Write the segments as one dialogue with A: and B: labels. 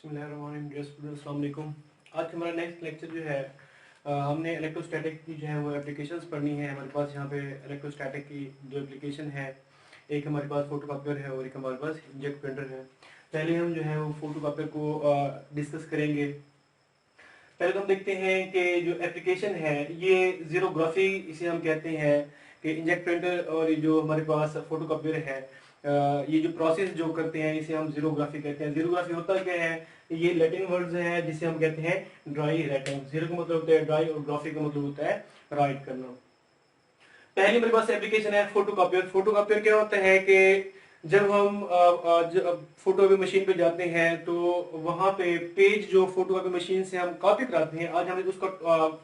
A: अस्सलाम वालेकुम। आज हमारा नेक्स्ट लेक्चर जो है हमने इलेक्ट्रोस्टैटिक की जो है वो एप्लीकेशंस पढ़नी है। हमारे पास यहाँ पे इलेक्ट्रोस्टैटिक की दो एप्लीकेशन है, एक हमारे पास फोटोकॉपियर है और एक हमारे पास इंकजेट प्रिंटर है। पहले हम जो है वो फोटोकॉपियर को डिस्कस करेंगे। पहले तो हम देखते हैं कि जो एप्लीकेशन है ये जीरोग्राफी इसे हम कहते हैं कि इंकजेट प्रिंटर और ये जो हमारे पास फोटोकॉपियर है ये जो प्रोसेस जो करते हैं इसे हम जीरोग्राफी कहते हैं। जीरोग्राफी होता क्या है? ये लैटिन वर्ड्स हैं जिसे हम कहते हैं ड्राई राइटिंग। जीरो का मतलब होता है ड्राई और ग्राफी का मतलब होता है राइट करना। पहली मेरे पास एप्लीकेशन है फोटोकॉपियर। फोटोकॉपियर क्या होता है कि जब हम फोटोकॉपी मशीन पे जाते हैं तो वहां पे पेज जो फोटोकॉपी मशीन से हम कॉपी कराते हैं, आज हमें उसका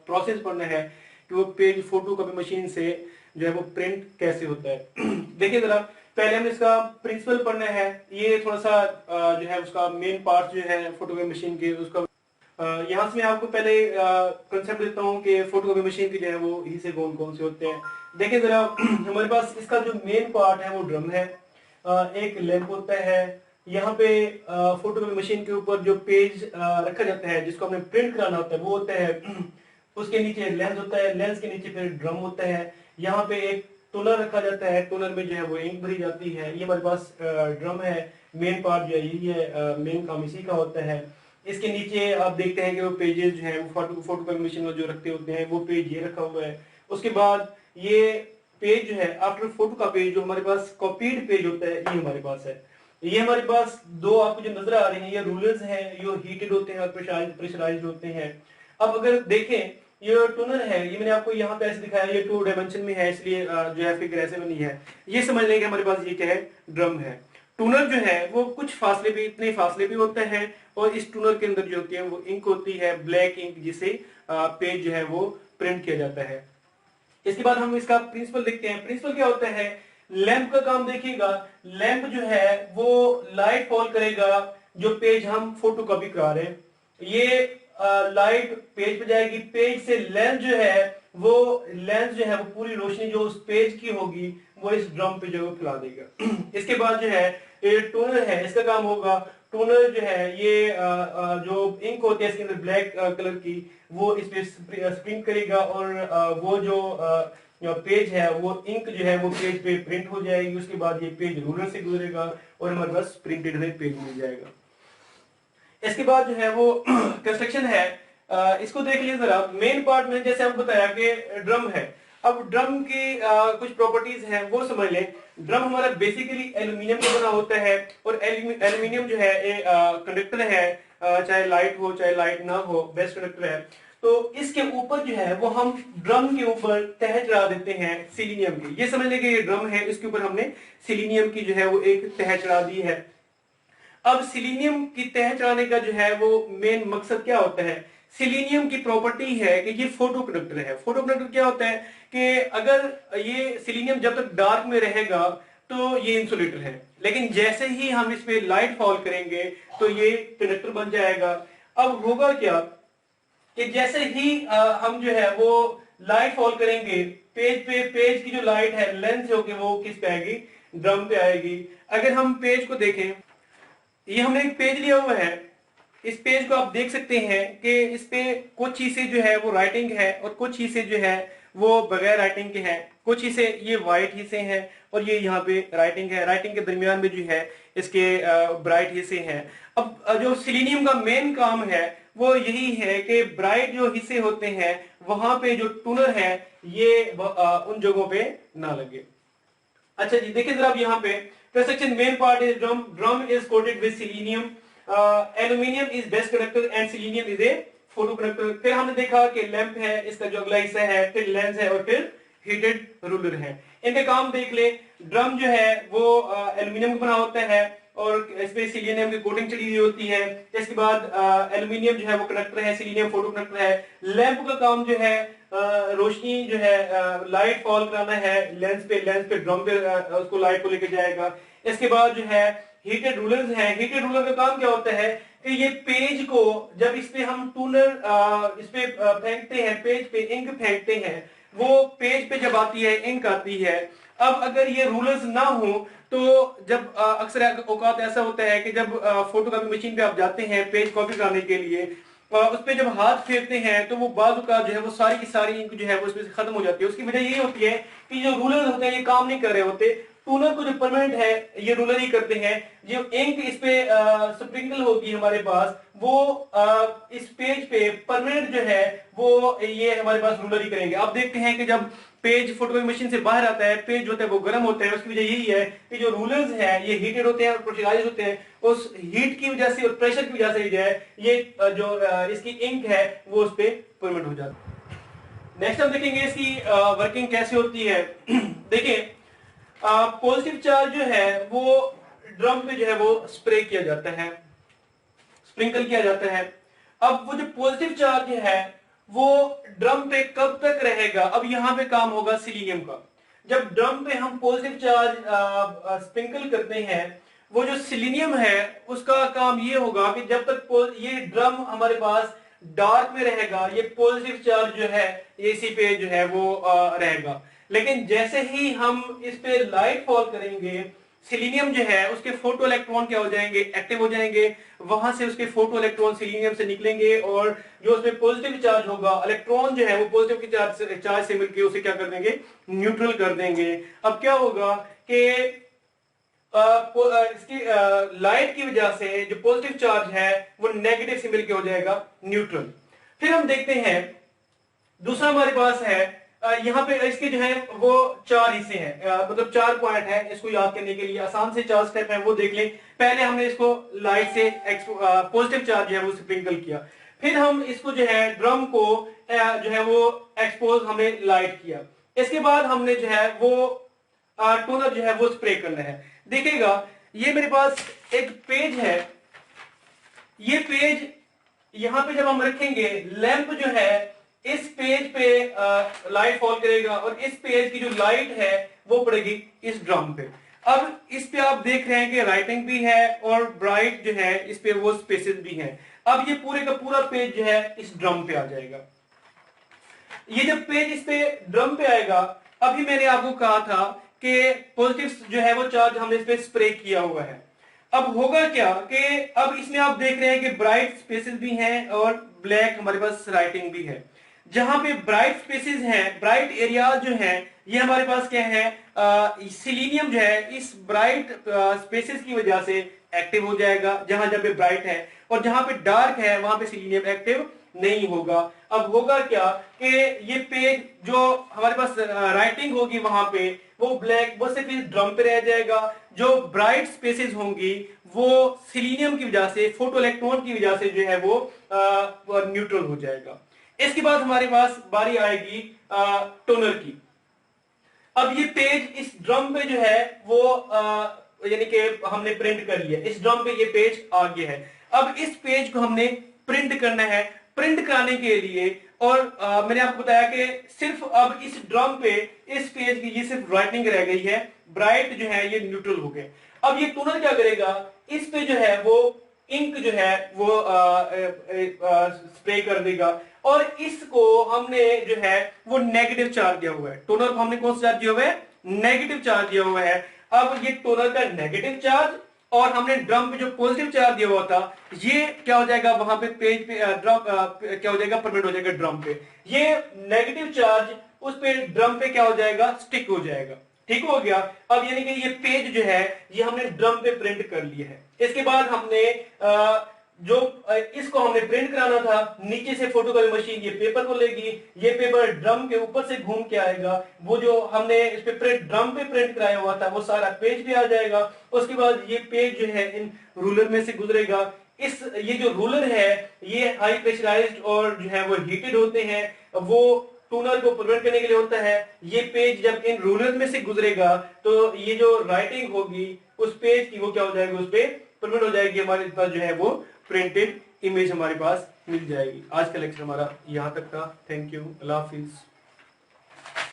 A: प्रोसेस पढ़ना है कि वो पेज फोटोकॉपी मशीन से जो है वो प्रिंट कैसे होता है। देखिए जरा, पहले हमें इसका प्रिंसिपल पढ़ना है। ये थोड़ा सा जो है उसका मेन पार्ट जो है फोटोकॉपी मशीन के उसका यहाँ से मैं आपको पहले कंसेप्ट देता हूँ कि फोटोकॉपी मशीन के जो है वो हिस्से कौन कौन से होते हैं। देखिए जरा, हमारे पास इसका जो मेन पार्ट है वो ड्रम है, एक लैंप होता है। यहाँ पे फोटोकॉपी मशीन के ऊपर जो पेज रखा जाता है जिसको हमने प्रिंट कराना होता है वो होता है। उसके नीचे लेंस होता है, लेंस के नीचे फिर ड्रम होता है। यहाँ पे एक टोनर रखा जाता है, टोनर में जो है वो इंक भरी जाती है। ये हमारे पास ड्रम है, मेन पार्ट जो है यही है, मेन काम इसी का होता है। इसके नीचे आप देखते हैं कि वो पेजेस जो है वो फोटोकॉपी मशीन में जो रखते होते हैं वो पेज ये रखा हुआ है। उसके बाद ये पेज जो है आफ्टर फोटोकॉपी जो हमारे पास कॉपीड पेज होता है ये हमारे पास है। ये हमारे पास दो आपको जो नजर आ रहे हैं ये रूलर्स हैं, ये हीटेड होते हैं और प्रेशराइज्ड होते हैं। अब अगर देखें ये टूनर है, ये मैंने आपको यहाँ पे ऐसे दिखाया, ये 2 डायमेंशन में है इसलिए जो है फिगर ऐसे बनी है। ये समझ लेंगे हमारे पास ये क्या है, ड्रम है। टूनर जो है वो कुछ फासले भी, इतने फासले भी होते हैं और इस टूनर के अंदर जो होती है वो इंक होती है, ब्लैक इंक, जिसे पेज जो है वो प्रिंट किया जाता है। इसके बाद हम इसका प्रिंसिपल देखते हैं। प्रिंसिपल क्या होता है? लैंप का काम देखिएगा, लैंप जो है वो लाइट फॉल करेगा जो पेज हम फोटो कॉपी करा रहे हैं। ये लाइट पेज पे जाएगी, पेज से लेंस जो है वो पूरी रोशनी जो उस पेज की होगी वो इस ड्रम पे जो फैला देगा। इसके बाद जो है ये टोनर है, इसका काम होगा, टोनर जो है ये जो इंक होती है इसके अंदर ब्लैक कलर की वो इस पे स्प्रिंट करेगा और वो जो पेज है वो इंक जो है वो पेज पे प्रिंट हो जाएगी। उसके बाद ये पेज रूलर से गुजरेगा और हमारे पास प्रिंटेड है पेज मिल जाएगा। इसके बाद जो है वो कंस्ट्रक्शन है, इसको देख लीजिए जरा। मेन पार्ट में जैसे हम बताया कि ड्रम है, अब ड्रम की कुछ प्रॉपर्टीज हैं वो समझ लें। ड्रम हमारा बेसिकली एल्यूमिनियम का बना होता है और एल्यूमिनियम जो है एक कंडक्टर है, चाहे लाइट हो चाहे लाइट ना हो, बेस्ट कंडक्टर है। तो इसके ऊपर जो है वो हम ड्रम के ऊपर तह चढ़ा देते हैं सिलीनियम की। ये समझ लें कि ये ड्रम है, इसके ऊपर हमने सिलीनियम की जो है वो एक तह चढ़ा दी है। अब सिलीनियम की तह चढ़ाने का जो है वो मेन मकसद क्या होता है? सिलीनियम की प्रॉपर्टी है कि ये फोटो कंडक्टर है। फोटो कंडक्टर क्या होता है कि अगर ये सिलीनियम जब तक डार्क में रहेगा तो ये इंसुलेटर है, लेकिन जैसे ही हम इस पे लाइट फॉल करेंगे तो ये कंडक्टर बन जाएगा। अब होगा क्या कि जैसे ही हम जो है वो लाइट फॉल करेंगे पेज पे, पेज की जो लाइट है लेंस होगी वो किस पे आएगी? ड्रम पे आएगी। अगर हम पेज को देखें, ये हमने एक पेज लिया हुआ है, इस पेज को आप देख सकते हैं कि इस पे कुछ हिस्से जो है वो राइटिंग है और कुछ हिस्से जो है वो बगैर राइटिंग के हैं। कुछ हिस्से ये व्हाइट हिस्से हैं और ये यहाँ पे राइटिंग है, राइटिंग के दरमियान में जो है इसके ब्राइट हिस्से हैं। अब जो सिलीनियम का मेन काम है वो यही है कि ब्राइट जो हिस्से होते हैं वहां पे जो टूनर है ये उन जगहों पे ना लगे। अच्छा जी, देखिए जरा, अब यहाँ पे construction main part is drum. Drum is coated with selenium, aluminium is best conductor and selenium is a photo conductor. फिर हमने देखा कि लैंप है, इसका जो अगला हिस्सा है, फिर लेंस है और फिर हीटेड रूलर है। इनके काम देख ले। ड्रम जो है वो एल्यूमिनियम का बना होता है और इस पे सिलीनियम की कोटिंग चढ़ी हुई होती है। इसके बाद एल्यूमिनियम जो है वो कंडक्टर है, सिलीनियम फोटो कंडक्टर है। लैंप का काम जो है रोशनी जो है लाइट फॉल कराना है लेंस पे ड्रम पे उसको लाइट को लेकर जाएगा। इसके बाद जो है हीटेड रूलर्स है। हीटेड रूलर का काम क्या होता है कि ये पेज को जब इस पे हम टूनर इस पे फेंकते हैं, पेज पे इंक फेंकते हैं, वो पेज पे जब आती है इंक आती है, अब अगर ये रूलर्स ना हो तो जब अक्सर औकात ऐसा होता है कि जब फोटोकॉपी मशीन पे आप जाते हैं पेज कॉपी कराने के लिए, उस पे जब हाथ फेरते हैं तो वो बाजू का जो है वो सारी की सारी इंक जो है वो उसमें से खत्म हो जाती है। उसकी वजह यही होती है कि जो रूलर होते हैं ये काम नहीं कर रहे होते। टूनर को जो परमानेंट है ये रूलर ही करते हैं। जो इंक इस पे स्प्रिंकल होगी हमारे पास वो इस पेज पे परमानेंट जो है वो ये हमारे पास रूलर ही करेंगे। आप देखते हैं कि जब पेज फोटोकॉपी मशीन से बाहर आता है, पेज जो होता है वो गर्म होता है। उसकी वजह यही है कि जो रूलर्स हैं ये हीटेड होते हैं और प्रेशराइज्ड होते हैं। उस हीट की वजह से और प्रेशर की वजह से जो है ये जो इसकी इंक है वो उस पर परमानेंट हो जाती है। नेक्स्ट हम देखेंगे इसकी वर्किंग कैसे होती है। देखिए पॉजिटिव चार्ज जो है वो ड्रम पे जो है वो स्प्रे किया जाता है, स्प्रिंकल किया जाता है। अब वो जो पॉजिटिव चार्ज है वो ड्रम पे कब तक रहेगा, अब यहां पे काम होगा सिलीनियम का। जब ड्रम पे हम पॉजिटिव चार्ज स्प्रिंकल करते हैं, वो जो सिलीनियम है उसका काम ये होगा कि जब तक ये ड्रम हमारे पास डार्क में रहेगा ये पॉजिटिव चार्ज जो है इसी पे जो है वो रहेगा। लेकिन जैसे ही हम इस पे लाइट फॉल करेंगे सिलीनियम जो है उसके फोटो इलेक्ट्रॉन क्या हो जाएंगे, एक्टिव हो जाएंगे। वहां से उसके फोटो इलेक्ट्रॉन सिलीनियम से निकलेंगे और जो उसमें पॉजिटिव चार्ज होगा इलेक्ट्रॉन जो है वो पॉजिटिव की चार्ज से मिलकर उसे क्या कर देंगे, न्यूट्रल कर देंगे। अब क्या होगा कि इसकी लाइट की वजह से जो पॉजिटिव चार्ज है वो नेगेटिव से मिलकर हो जाएगा न्यूट्रल। फिर हम देखते हैं दूसरा हमारे पास है यहाँ पे इसके जो है वो 4 हिस्से हैं, मतलब 4 पॉइंट है। इसको याद करने के लिए आसान से 4 स्टेप है वो देख लें। पहले हमने इसको लाइट से पॉजिटिव चार्ज जो है वो स्प्रिंकल किया, फिर हम इसको जो है ड्रम को जो है वो एक्सपोज हमने लाइट किया। इसके बाद हमने जो है वो टोनर जो है वो स्प्रे करना है। देखिएगा ये मेरे पास एक पेज है, ये पेज यहां पे जब हम रखेंगे लैंप जो है इस पेज पे लाइट फॉल करेगा और इस पेज की जो लाइट है वो पड़ेगी इस ड्रम पे। अब इस पे आप देख रहे हैं कि राइटिंग भी है और ब्राइट जो है इस पे वो स्पेसेस भी हैं। अब ये पूरे का पूरा पेज जो है इस ड्रम पे आ जाएगा। ये जब पेज इस पे ड्रम पे आएगा, अभी मैंने आपको कहा था कि पॉजिटिव जो है वो चार्ज हमने इस पे स्प्रे किया हुआ है। अब होगा क्या कि अब इसमें आप देख रहे हैं कि ब्राइट स्पेसेस भी हैं और ब्लैक हमारे पास राइटिंग भी है। जहां पे ब्राइट स्पेसेस हैं, ब्राइट एरियाज जो हैं, ये हमारे पास क्या है, सिलीनियम जो है इस ब्राइट स्पेसेस की वजह से एक्टिव हो जाएगा जहां जहां पे ब्राइट है, और जहां पे डार्क है वहां पे सिलीनियम एक्टिव नहीं होगा। अब होगा क्या कि ये पेज जो हमारे पास राइटिंग होगी वहां पे वो ब्लैक वो सिर्फ इस ड्रम पे रह जाएगा। जो ब्राइट स्पेसेस होंगी वो सिलीनियम की वजह से, फोटो इलेक्ट्रॉन की वजह से जो है वो न्यूट्रल हो जाएगा। इसके बाद हमारे पास बारी आएगी टोनर की। अब ये पेज इस ड्रम पे जो है वो यानी कि हमने प्रिंट कर लिया, इस ड्रम पे ये पेज आ गया है। अब इस पेज को हमने प्रिंट करना है। प्रिंट कराने के लिए और मैंने आपको बताया कि सिर्फ अब इस ड्रम पे इस पेज की ये सिर्फ राइटिंग रह गई है, ब्राइट जो है ये न्यूट्रल हो गए। अब ये टोनर क्या करेगा, इस पे जो है वो इंक जो है वो स्प्रे कर देगा और इसको हमने जो है वो नेगेटिव चार्ज दिया हुआ है। टोनर को हमने कौन सा चार्ज दिया हुआ है, नेगेटिव चार्ज दिया हुआ है। अब ये टोनर का नेगेटिव चार्ज और हमने ड्रम पे जो पॉजिटिव चार्ज दिया हुआ था ये क्या हो जाएगा वहां पे पेज पे ड्रम क्या हो जाएगा, परमानेंट हो जाएगा ड्रम पे। ये नेगेटिव चार्ज उस पे ड्रम पे क्या हो जाएगा, स्टिक हो जाएगा। ठीक हो गया। अब यानी कि ये पेज जो है ये हमने ड्रम पे प्रिंट कर लिया है। इसके बाद हमने जो इसको हमने प्रिंट कराना था, नीचे से फोटोकॉपी मशीन ये पेपर को लेगी, ये पेपर ड्रम के ऊपर से घूम के आएगा, वो जो हमने इस पे प्रिंट ड्रम पे प्रिंट कराया हुआ था वो सारा पेज पे आ जाएगा। उसके बाद ये पेज जो है इन रूलर में से गुजरेगा। ये जो रूलर है ये हाई प्रेशराइज्ड और जो है वो हीटेड होते हैं, वो टूनर को प्रिवेंट करने के लिए होता है। ये पेज जब इन रूलर में से गुजरेगा तो ये जो राइटिंग होगी उस पेज की वो क्या हो जाएगी, उस पे प्रिवेंट हो जाएगी, हमारे पास जो है वो प्रिंटेड इमेज हमारे पास मिल जाएगी। आज का लेक्चर हमारा यहाँ तक था। Thank you, Allah Hafiz.